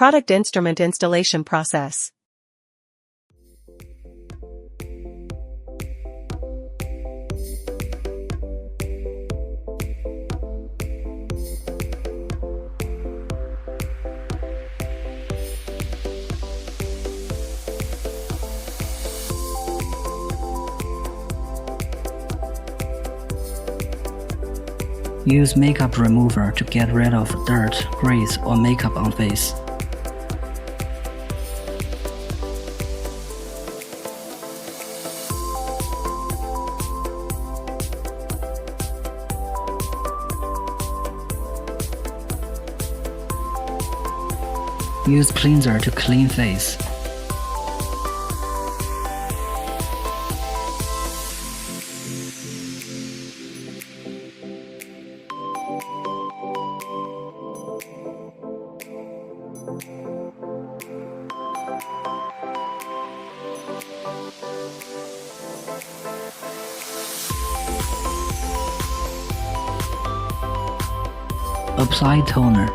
Product instrument installation process. Use makeup remover to get rid of dirt, grease, or makeup on face. Use cleanser to clean face. Apply toner.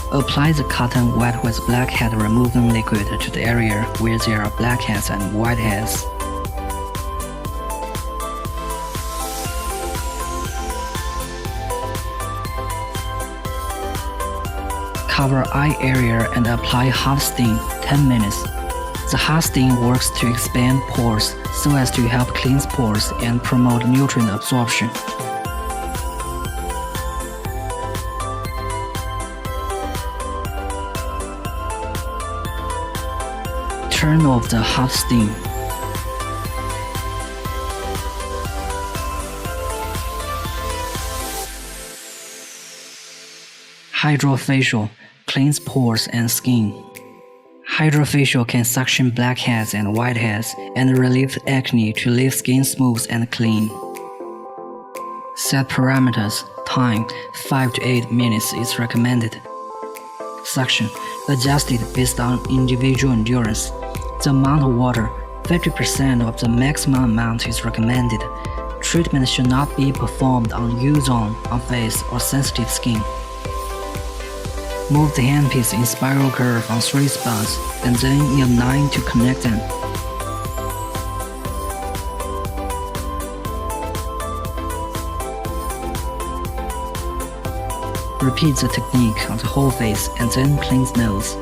Apply the cotton wet with blackhead removing liquid to the area where there are blackheads and whiteheads. Cover eye area and apply hot steam 10 minutes. The hot steam works to expand pores so as to help cleanse pores and promote nutrient absorption. Turn off the hot steam. Hydrofacial cleans pores and skin. Hydrofacial can suction blackheads and whiteheads and relieve acne to leave skin smooth and clean. Set parameters. Time 5 to 8 minutes is recommended. Suction adjusted based on individual endurance. The amount of water, 50% of the maximum amount is recommended. Treatment should not be performed on U-zone, on face, or sensitive skin. Move the handpiece in spiral curve on 3 spots, and then in a 9 to connect them. Repeat the technique on the whole face and then cleanse nose.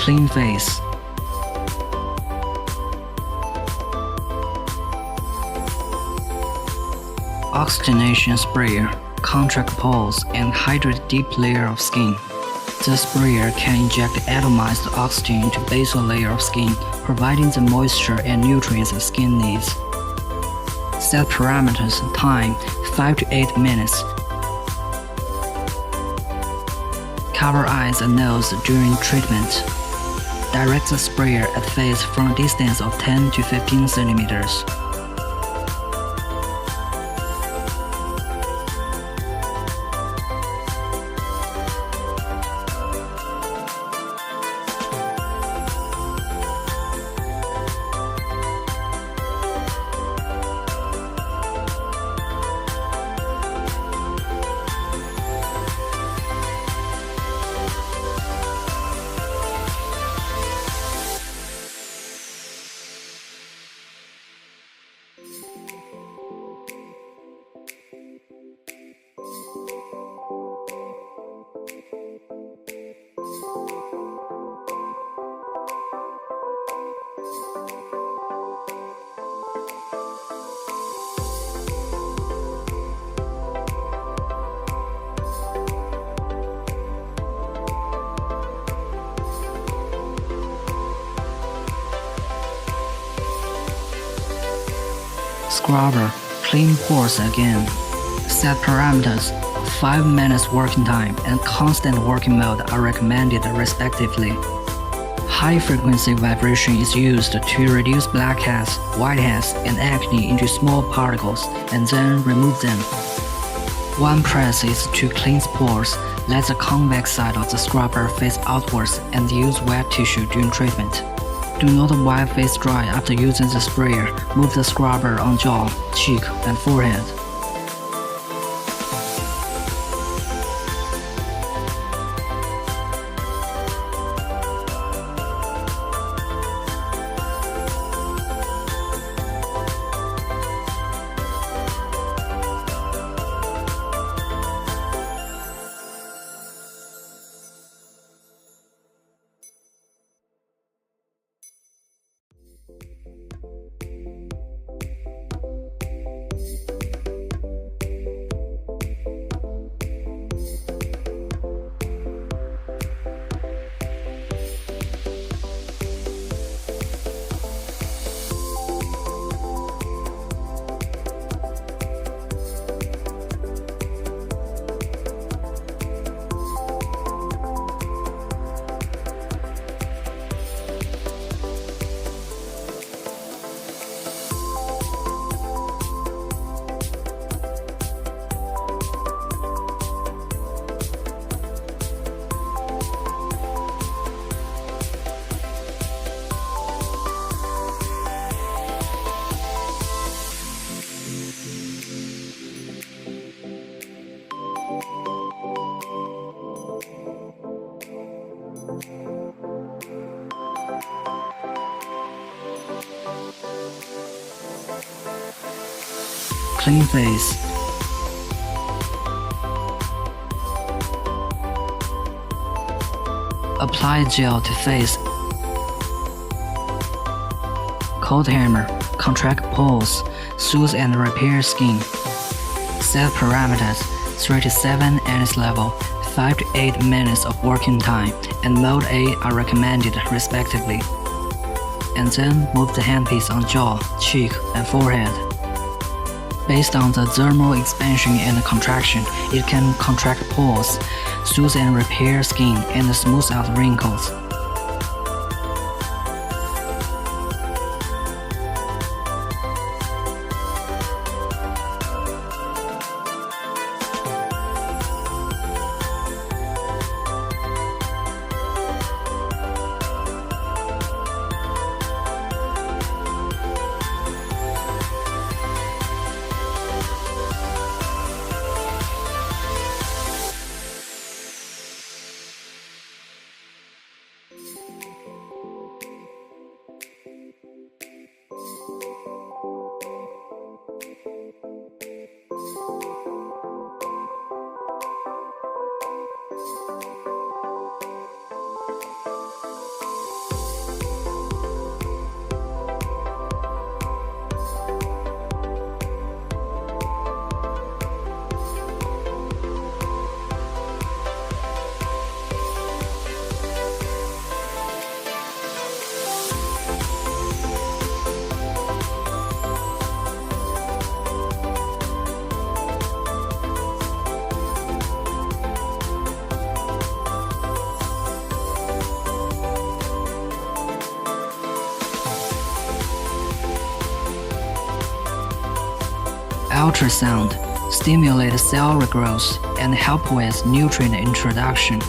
Clean face. Oxygenation sprayer. contract pores, and hydrate deep layer of skin. The sprayer can inject atomized oxygen to basal layer of skin, providing the moisture and nutrients the skin needs. Set parameters: time 5 to 8 minutes. Cover eyes and nose during treatment. Direct the sprayer at face from a distance of 10 to 15 centimeters. Scrubber, clean pores again. Set parameters: 5 minutes working time and constant working mode are recommended respectively. High-frequency vibration is used to reduce blackheads, whiteheads, and acne into small particles and then remove them. One press is to cleanse pores. Let the convex side of the scrubber face outwards and use wet tissue during treatment. Do not wipe face dry after using the sprayer. Move the scrubber on jaw, cheek, and forehead. Clean face. Apply gel to face. Cold hammer. Contract pores. Soothe and repair skin. Set parameters: 3 to 7 NS level, 5 to 8 minutes of working time, and mode A are recommended respectively. And then move the handpiece on jaw, cheek, and forehead. Based on the thermal expansion and contraction, it can contract pores, soothe and repair skin, and smooth out wrinkles. ultrasound, stimulate cell regrowth, and help with nutrient introduction.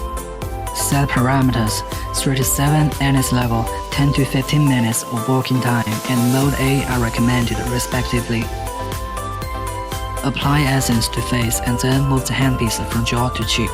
Set parameters 3 to 7 NS level, 10 to 15 minutes of working time, and mode A are recommended respectively. Apply essence to face and then move the handpiece from jaw to cheek.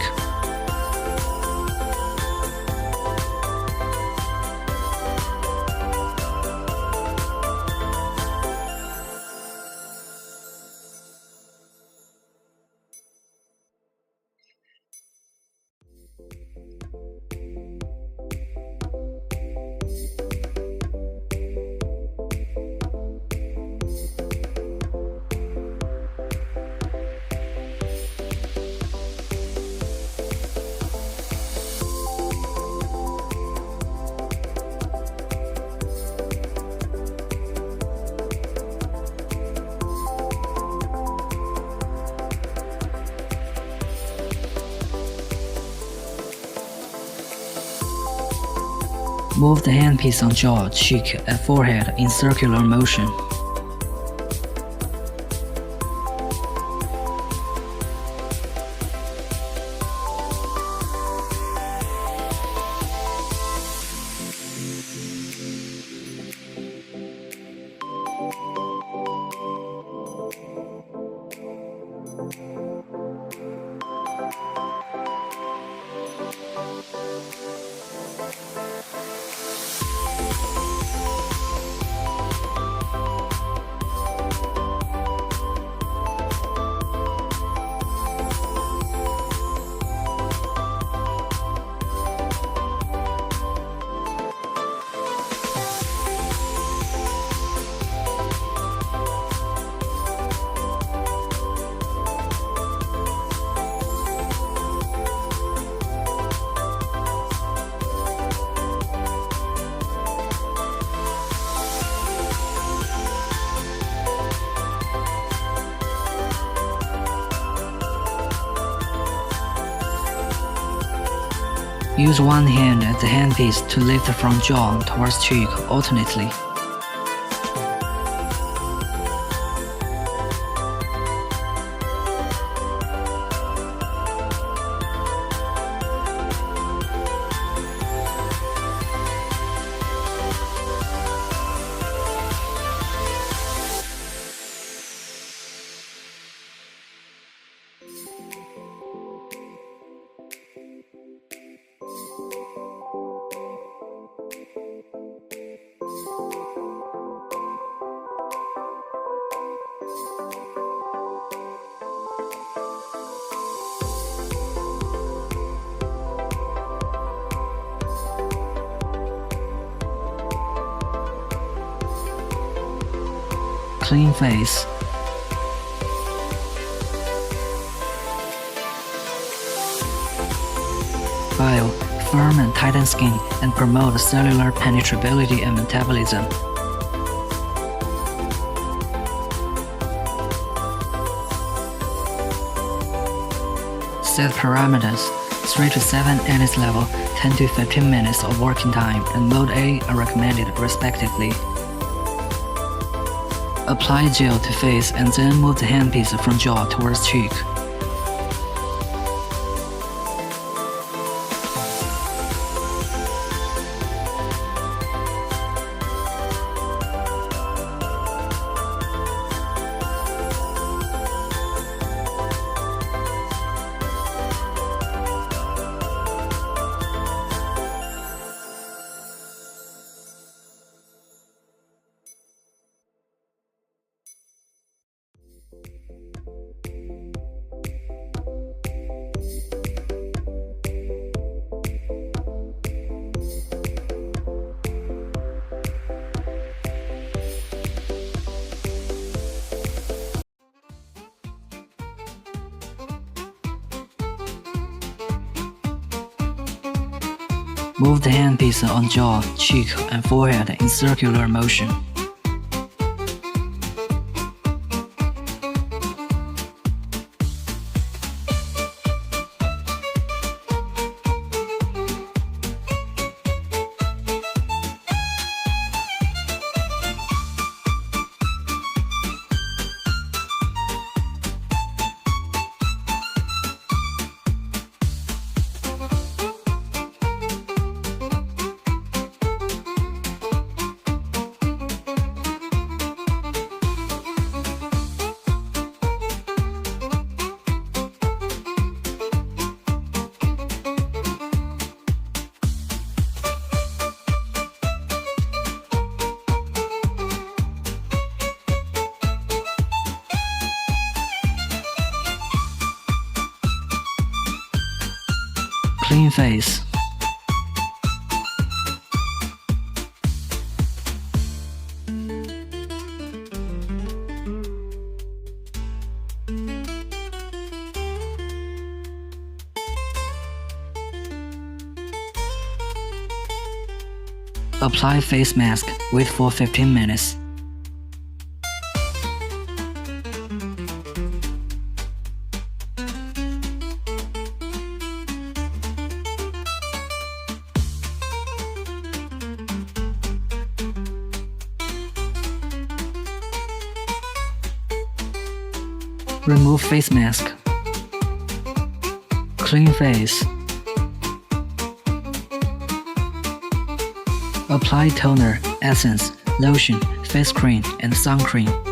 Move the handpiece on jaw, cheek, and forehead in circular motion. Use one hand at the handpiece to lift from jaw towards cheek alternately. Clean face. Bio, firm and tighten skin and promote cellular penetrability and metabolism. Set parameters 3 to 7 NS level, 10 to 15 minutes of working time, and mode A are recommended respectively. Apply gel to face and then move the handpiece from jaw towards cheek. Move the handpiece on jaw, cheek, and forehead in circular motion. Clean face. Apply face mask, wait for 15 minutes. Remove face mask. Clean face. Apply toner, essence, lotion, face cream, and sun cream.